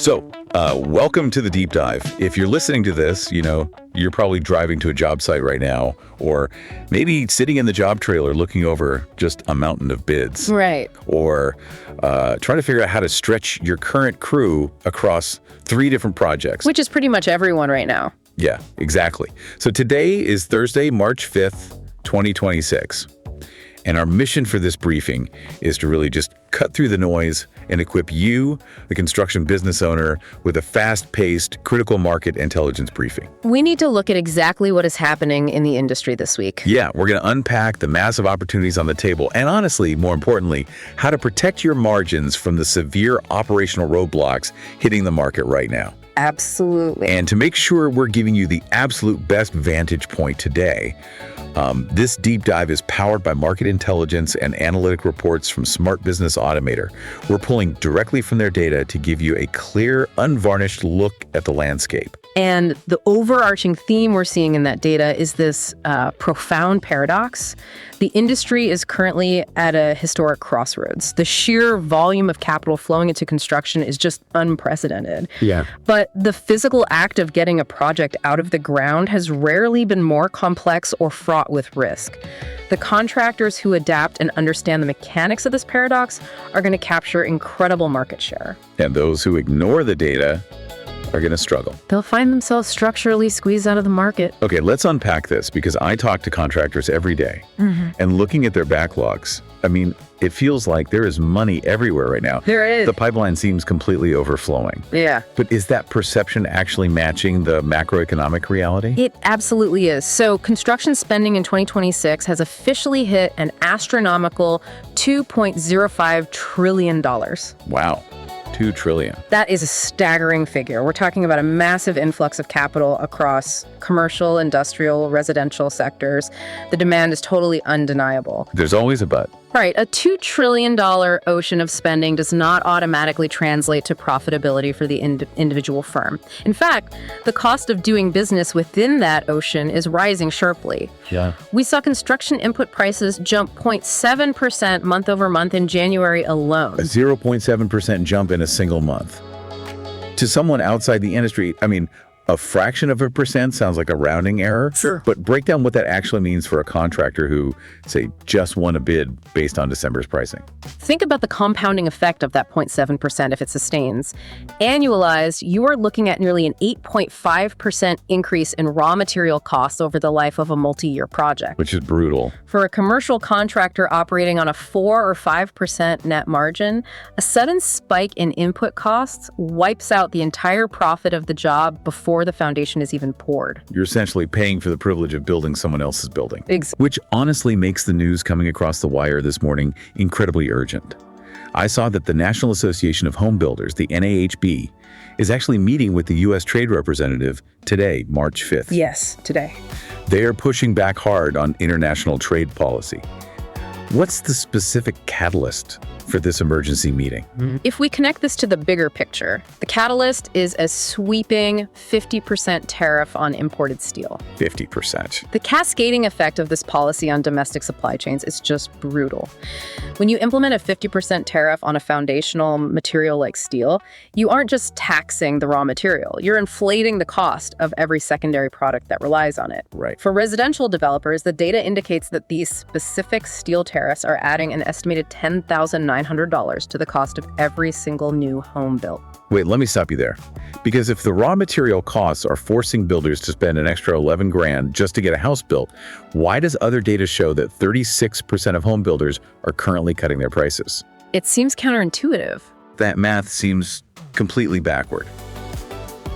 So, welcome to the deep dive. If you're listening to this, you're probably driving to a job site right now, or maybe sitting in the job trailer looking over just a mountain of bids. Right. Or trying to figure out how to stretch your current crew across 3 different projects. Which is pretty much everyone right now. Yeah, exactly. So today is Thursday, March 5th, 2026. And our mission for this briefing is to really just cut through the noise and equip you, the construction business owner, with a fast-paced, critical market intelligence briefing. We need to look at exactly what is happening in the industry this week. Yeah, we're going to unpack the massive opportunities on the table, and honestly, more importantly, how to protect your margins from the severe operational roadblocks hitting the market right now. Absolutely. And to make sure we're giving you the absolute best vantage point today, this deep dive is powered by market intelligence and analytic reports from Smart Business Automator. We're pulling directly from their data to give you a clear, unvarnished look at the landscape. And the overarching theme we're seeing in that data is this profound paradox. The industry is currently at a historic crossroads. The sheer volume of capital flowing into construction is just unprecedented. Yeah. But the physical act of getting a project out of the ground has rarely been more complex or fraught with risk. The contractors who adapt and understand the mechanics of this paradox are going to capture incredible market share. And those who ignore the data are going to struggle. They'll find themselves structurally squeezed out of the market. Okay, let's unpack this, because I talk to contractors every day. And looking at their backlogs, it feels like there is money everywhere right now. There is. The pipeline seems completely overflowing. Yeah. But is that perception actually matching the macroeconomic reality? It absolutely is. So construction spending in 2026 has officially hit an astronomical $2.05 trillion. Wow. $2 trillion. That is a staggering figure. We're talking about a massive influx of capital across commercial, industrial, residential sectors. The demand is totally undeniable. There's always a but. Right. A $2 trillion ocean of spending does not automatically translate to profitability for the individual firm. In fact, the cost of doing business within that ocean is rising sharply. Yeah. We saw construction input prices jump 0.7% month over month in January alone. A 0.7% jump in a single month. To someone outside the industry, a fraction of a percent sounds like a rounding error. Sure. But break down what that actually means for a contractor who, say, just won a bid based on December's pricing. Think about the compounding effect of that 0.7% if it sustains. Annualized, you are looking at nearly an 8.5% increase in raw material costs over the life of a multi-year project. Which is brutal. For a commercial contractor operating on a 4 or 5% net margin, a sudden spike in input costs wipes out the entire profit of the job before the foundation is even poured. You're essentially paying for the privilege of building someone else's building. Which honestly makes the news coming across the wire this morning incredibly urgent. I saw that the National Association of Home Builders, the NAHB, is actually meeting with the U.S. Trade Representative today, March 5th. Yes, today. They are pushing back hard on international trade policy. What's the specific catalyst for this emergency meeting? If we connect this to the bigger picture, the catalyst is a sweeping 50% tariff on imported steel. 50%. The cascading effect of this policy on domestic supply chains is just brutal. When you implement a 50% tariff on a foundational material like steel, you aren't just taxing the raw material, you're inflating the cost of every secondary product that relies on it. Right. For residential developers, the data indicates that these specific steel tariffs are adding an estimated $10,900 to the cost of every single new home built. Wait, let me stop you there. Because if the raw material costs are forcing builders to spend an extra 11 grand just to get a house built, why does other data show that 36% of home builders are currently cutting their prices? It seems counterintuitive. That math seems completely backward.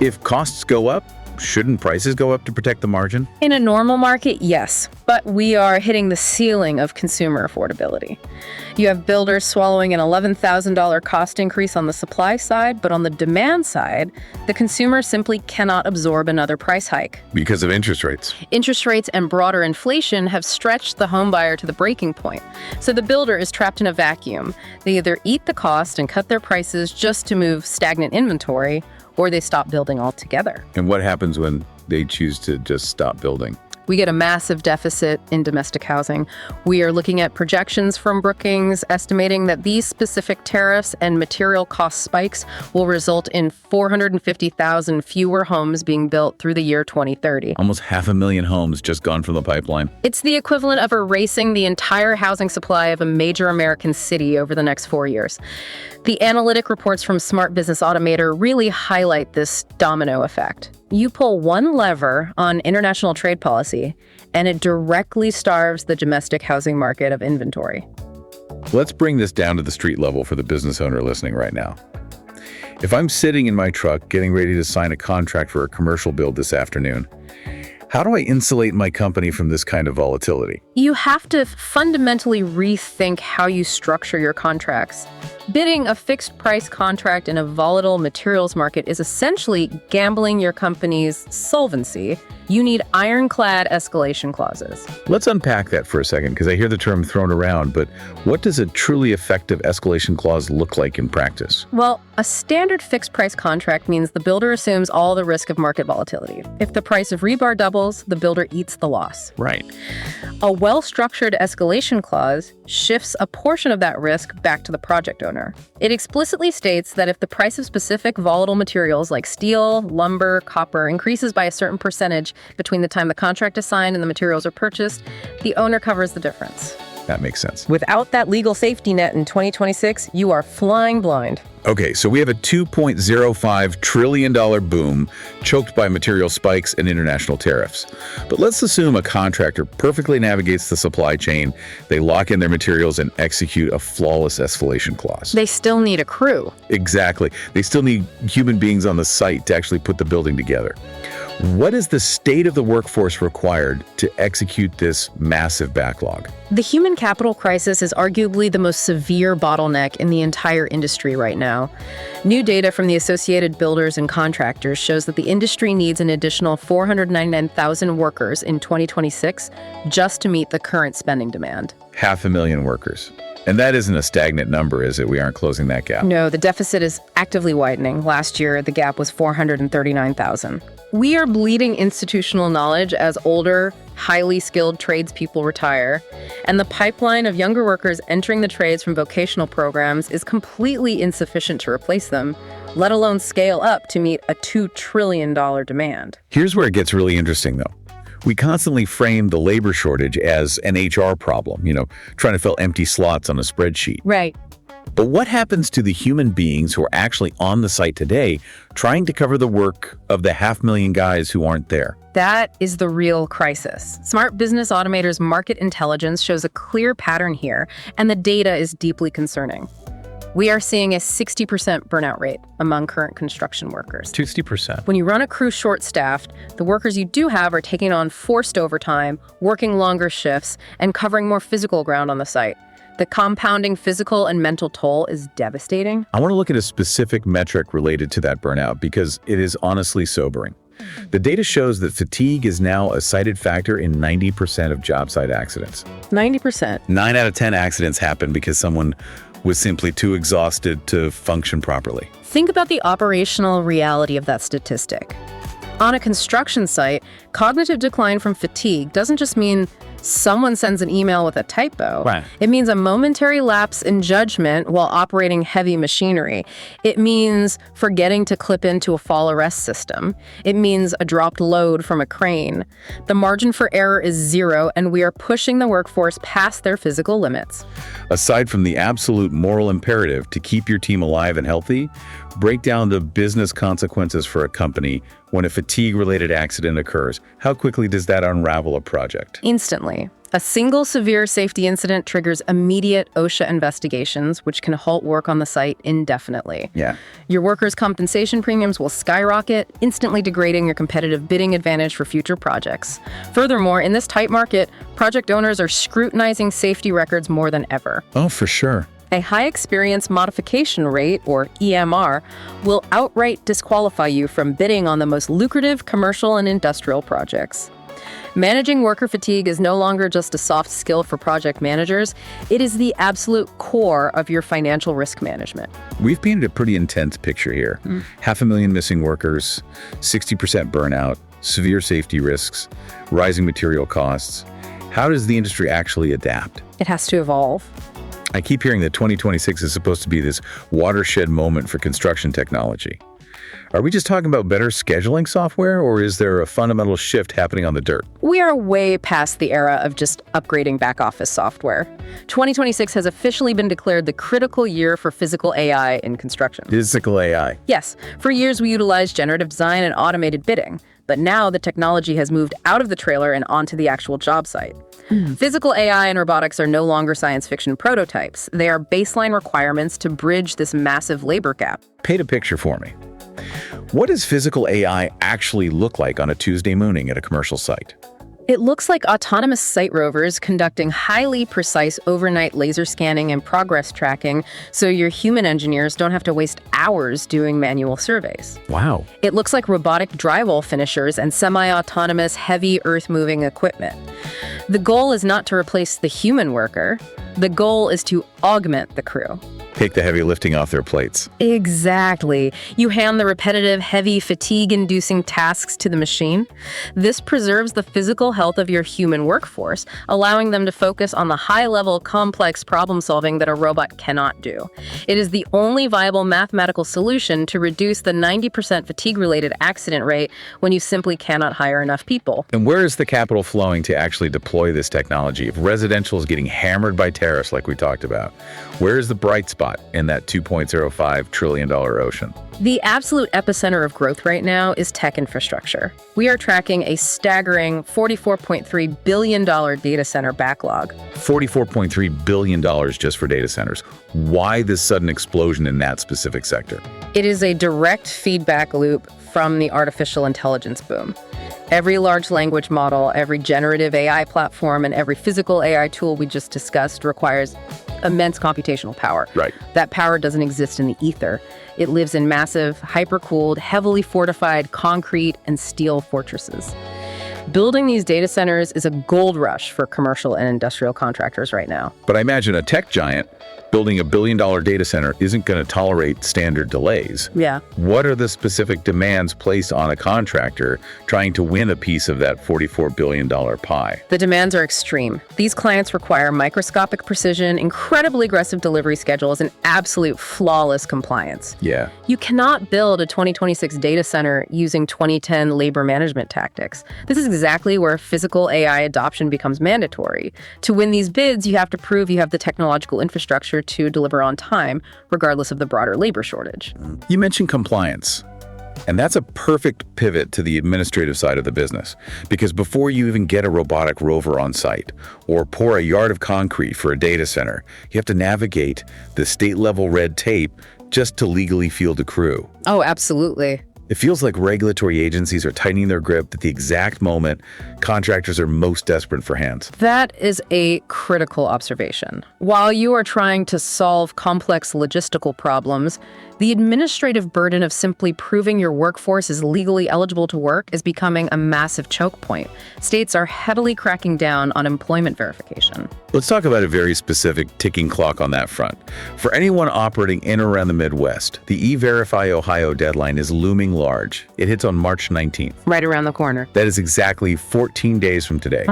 If costs go up, shouldn't prices go up to protect the margin? In a normal market, yes, but we are hitting the ceiling of consumer affordability. You have builders swallowing an $11,000 cost increase on the supply side, but on the demand side, the consumer simply cannot absorb another price hike. Because of interest rates. Interest rates and broader inflation have stretched the home buyer to the breaking point. So the builder is trapped in a vacuum. They either eat the cost and cut their prices just to move stagnant inventory, or they stop building altogether. And what happens when they choose to just stop building? We get a massive deficit in domestic housing. We are looking at projections from Brookings estimating that these specific tariffs and material cost spikes will result in 450,000 fewer homes being built through the year 2030. Almost 500,000 homes just gone from the pipeline. It's the equivalent of erasing the entire housing supply of a major American city over the next 4 years. The analytic reports from Smart Business Automator really highlight this domino effect. You pull one lever on international trade policy, and it directly starves the domestic housing market of inventory. Let's bring this down to the street level for the business owner listening right now. If I'm sitting in my truck getting ready to sign a contract for a commercial build this afternoon, how do I insulate my company from this kind of volatility? You have to fundamentally rethink how you structure your contracts. Bidding a fixed-price contract in a volatile materials market is essentially gambling your company's solvency. You need ironclad escalation clauses. Let's unpack that for a second, because I hear the term thrown around, but what does a truly effective escalation clause look like in practice? Well, a standard fixed-price contract means the builder assumes all the risk of market volatility. If the price of rebar doubles, the builder eats the loss. Right. A well-structured escalation clause shifts a portion of that risk back to the project owner. It explicitly states that if the price of specific volatile materials like steel, lumber, copper increases by a certain percentage between the time the contract is signed and the materials are purchased, the owner covers the difference. That makes sense. Without that legal safety net in 2026, you are flying blind. Okay, so we have a $2.05 trillion boom choked by material spikes and international tariffs. But let's assume a contractor perfectly navigates the supply chain, they lock in their materials and execute a flawless escalation clause. They still need a crew. Exactly. They still need human beings on the site to actually put the building together. What is the state of the workforce required to execute this massive backlog? The human capital crisis is arguably the most severe bottleneck in the entire industry right now. New data from the Associated Builders and Contractors shows that the industry needs an additional 499,000 workers in 2026 just to meet the current spending demand. 500,000 workers. And that isn't a stagnant number, is it? We aren't closing that gap. No, the deficit is actively widening. Last year, the gap was 439,000. We are bleeding institutional knowledge as older, highly skilled tradespeople retire, and the pipeline of younger workers entering the trades from vocational programs is completely insufficient to replace them, let alone scale up to meet a $2 trillion demand. Here's where it gets really interesting, though. We constantly frame the labor shortage as an HR problem, trying to fill empty slots on a spreadsheet. Right. But what happens to the human beings who are actually on the site today trying to cover the work of the 500,000 guys who aren't there? That is the real crisis. Smart Business Automator's market intelligence shows a clear pattern here, and the data is deeply concerning. We are seeing a 60% burnout rate among current construction workers. 60%. When you run a crew short-staffed, the workers you do have are taking on forced overtime, working longer shifts, and covering more physical ground on the site. The compounding physical and mental toll is devastating. I want to look at a specific metric related to that burnout because it is honestly sobering. The data shows that fatigue is now a cited factor in 90% of job site accidents. 90%. 9 out of 10 accidents happen because someone was simply too exhausted to function properly. Think about the operational reality of that statistic. On a construction site, cognitive decline from fatigue doesn't just mean someone sends an email with a typo. Right. It means a momentary lapse in judgment while operating heavy machinery. It means forgetting to clip into a fall arrest system. It means a dropped load from a crane. The margin for error is zero, and we are pushing the workforce past their physical limits. Aside from the absolute moral imperative to keep your team alive and healthy, break down the business consequences for a company when a fatigue-related accident occurs. How quickly does that unravel a project? Instantly. A single severe safety incident triggers immediate OSHA investigations, which can halt work on the site indefinitely. Yeah. Your workers' compensation premiums will skyrocket, instantly degrading your competitive bidding advantage for future projects. Furthermore, in this tight market, project owners are scrutinizing safety records more than ever. Oh, for sure. A high experience modification rate, or EMR, will outright disqualify you from bidding on the most lucrative commercial and industrial projects. Managing worker fatigue is no longer just a soft skill for project managers. It is the absolute core of your financial risk management. We've painted a pretty intense picture here. 500,000 missing workers, 60% burnout, severe safety risks, rising material costs. How does the industry actually adapt? It has to evolve. I keep hearing that 2026 is supposed to be this watershed moment for construction technology. Are we just talking about better scheduling software, or is there a fundamental shift happening on the dirt? We are way past the era of just upgrading back office software. 2026 has officially been declared the critical year for physical AI in construction. Physical AI. Yes, for years we utilized generative design and automated bidding, but now the technology has moved out of the trailer and onto the actual job site. Physical AI and robotics are no longer science fiction prototypes. They are baseline requirements to bridge this massive labor gap. Paint a picture for me. What does physical AI actually look like on a Tuesday morning at a commercial site? It looks like autonomous site rovers conducting highly precise overnight laser scanning and progress tracking so your human engineers don't have to waste hours doing manual surveys. Wow. It looks like robotic drywall finishers and semi-autonomous heavy earth-moving equipment. The goal is not to replace the human worker. The goal is to augment the crew. Take the heavy lifting off their plates. Exactly. You hand the repetitive, heavy, fatigue-inducing tasks to the machine. This preserves the physical health of your human workforce, allowing them to focus on the high-level, complex problem-solving that a robot cannot do. It is the only viable mathematical solution to reduce the 90% fatigue-related accident rate when you simply cannot hire enough people. And where is the capital flowing to actually deploy this technology? If residential is getting hammered by tariffs like we talked about, where is the bright spot in that $2.05 trillion ocean? The absolute epicenter of growth right now is tech infrastructure. We are tracking a staggering $44.3 billion data center backlog. $44.3 billion just for data centers. Why this sudden explosion in that specific sector? It is a direct feedback loop from the artificial intelligence boom. Every large language model, every generative AI platform, and every physical AI tool we just discussed requires immense computational power. Right. That power doesn't exist in the ether. It lives in massive, hyper-cooled, heavily fortified concrete and steel fortresses. Building these data centers is a gold rush for commercial and industrial contractors right now. But I imagine a tech giant building $1 billion data center isn't going to tolerate standard delays. Yeah. What are the specific demands placed on a contractor trying to win a piece of that $44 billion pie? The demands are extreme. These clients require microscopic precision, incredibly aggressive delivery schedules, and absolute flawless compliance. Yeah. You cannot build a 2026 data center using 2010 labor management tactics. This is exactly where physical AI adoption becomes mandatory. To win these bids, you have to prove you have the technological infrastructure to deliver on time, regardless of the broader labor shortage. You mentioned compliance. And that's a perfect pivot to the administrative side of the business, because before you even get a robotic rover on site or pour a yard of concrete for a data center, you have to navigate the state-level red tape just to legally field a crew. Oh, absolutely. It feels like regulatory agencies are tightening their grip at the exact moment contractors are most desperate for hands. That is a critical observation. While you are trying to solve complex logistical problems, the administrative burden of simply proving your workforce is legally eligible to work is becoming a massive choke point. States are heavily cracking down on employment verification. Let's talk about a very specific ticking clock on that front. For anyone operating in or around the Midwest, the E-Verify Ohio deadline is looming large. It hits on March 19th. Right around the corner. That is exactly 14 days from today.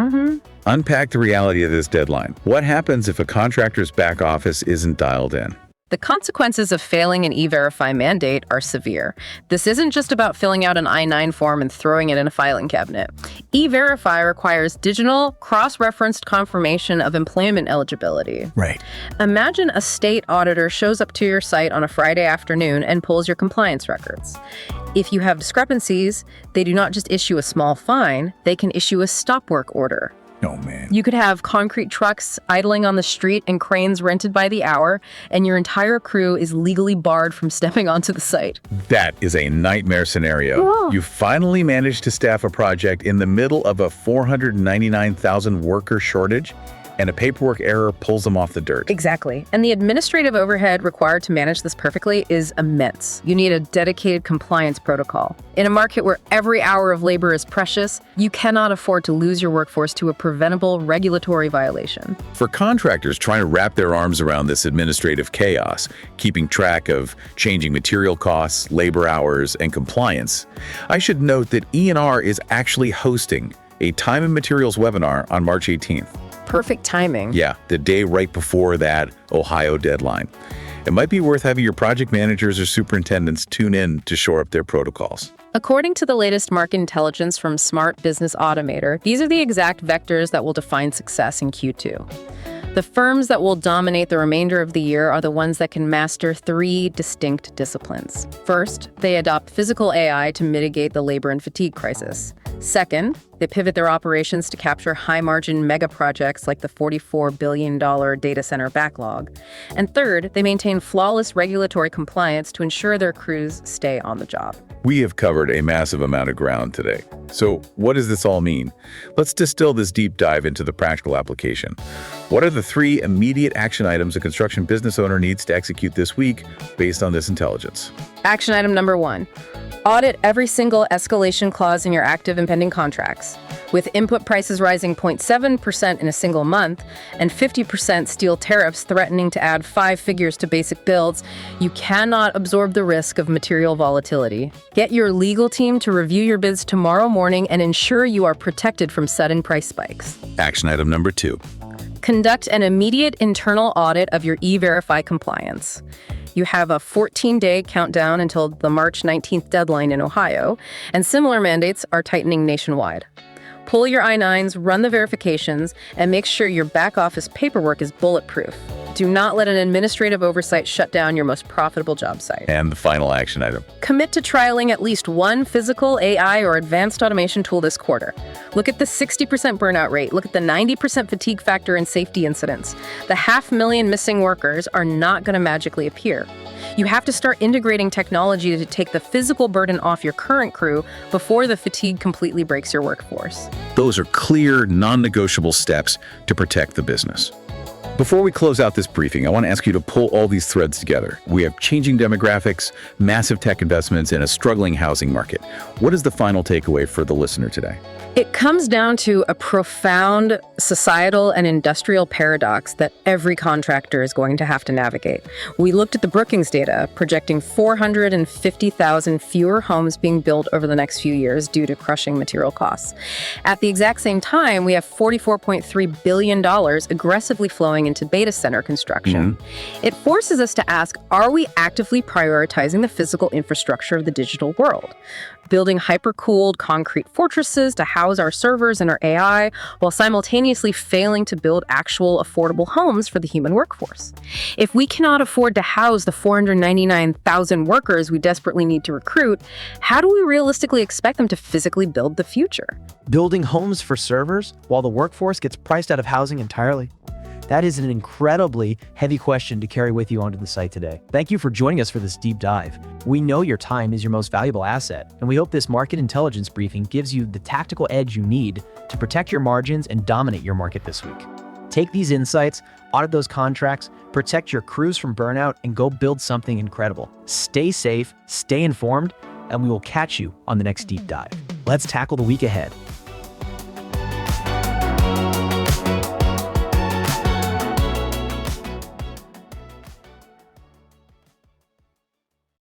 Unpack the reality of this deadline. What happens if a contractor's back office isn't dialed in? The consequences of failing an E-Verify mandate are severe. This isn't just about filling out an I-9 form and throwing it in a filing cabinet. E-Verify requires digital, cross-referenced confirmation of employment eligibility. Right. Imagine a state auditor shows up to your site on a Friday afternoon and pulls your compliance records. If you have discrepancies, they do not just issue a small fine, they can issue a stop work order. Oh, man. You could have concrete trucks idling on the street and cranes rented by the hour, and your entire crew is legally barred from stepping onto the site. That is a nightmare scenario. Oh. You finally managed to staff a project in the middle of a 499,000 worker shortage, and a paperwork error pulls them off the dirt. Exactly. And the administrative overhead required to manage this perfectly is immense. You need a dedicated compliance protocol. In a market where every hour of labor is precious, you cannot afford to lose your workforce to a preventable regulatory violation. For contractors trying to wrap their arms around this administrative chaos, keeping track of changing material costs, labor hours, and compliance, I should note that E&R is actually hosting a time and materials webinar on March 18th. Perfect timing. Yeah, the day right before that Ohio deadline. It might be worth having your project managers or superintendents tune in to shore up their protocols. According to the latest market intelligence from Smart Business Automator, these are the exact vectors that will define success in Q2. The firms that will dominate the remainder of the year are the ones that can master 3 distinct disciplines. First, they adopt physical AI to mitigate the labor and fatigue crisis. Second, they pivot their operations to capture high-margin mega projects like the $44 billion data center backlog. And third, they maintain flawless regulatory compliance to ensure their crews stay on the job. We have covered a massive amount of ground today. So what does this all mean? Let's distill this deep dive into the practical application. What are the 3 immediate action items a construction business owner needs to execute this week based on this intelligence? Action item number 1. Audit every single escalation clause in your active and pending contracts. With input prices rising 0.7% in a single month and 50% steel tariffs threatening to add 5 figures to basic builds, you cannot absorb the risk of material volatility. Get your legal team to review your bids tomorrow morning and ensure you are protected from sudden price spikes. Action item number 2. Conduct an immediate internal audit of your E-Verify compliance. You have a 14-day countdown until the March 19th deadline in Ohio, and similar mandates are tightening nationwide. Pull your I-9s, run the verifications, and make sure your back office paperwork is bulletproof. Do not let an administrative oversight shut down your most profitable job site. And the final action item. Commit to trialing at least one physical AI or advanced automation tool this quarter. Look at the 60% burnout rate. Look at the 90% fatigue factor in safety incidents. The 500,000 missing workers are not going to magically appear. You have to start integrating technology to take the physical burden off your current crew before the fatigue completely breaks your workforce. Those are clear, non-negotiable steps to protect the business. Before we close out this briefing, I want to ask you to pull all these threads together. We have changing demographics, massive tech investments, and a struggling housing market. What is the final takeaway for the listener today? It comes down to a profound societal and industrial paradox that every contractor is going to have to navigate. We looked at the Brookings data, projecting 450,000 fewer homes being built over the next few years due to crushing material costs. At the exact same time, we have $44.3 billion aggressively flowing into data center construction. It forces us to ask, are we actively prioritizing the physical infrastructure of the digital world? Building hyper-cooled concrete fortresses to house our servers and our AI, while simultaneously failing to build actual affordable homes for the human workforce. If we cannot afford to house the 499,000 workers we desperately need to recruit, how do we realistically expect them to physically build the future? Building homes for servers while the workforce gets priced out of housing entirely? That is an incredibly heavy question to carry with you onto the site today. Thank you for joining us for this deep dive. We know your time is your most valuable asset, and we hope this market intelligence briefing gives you the tactical edge you need to protect your margins and dominate your market this week. Take these insights, audit those contracts, protect your crews from burnout, and go build something incredible. Stay safe, stay informed, and we will catch you on the next deep dive. Let's tackle the week ahead.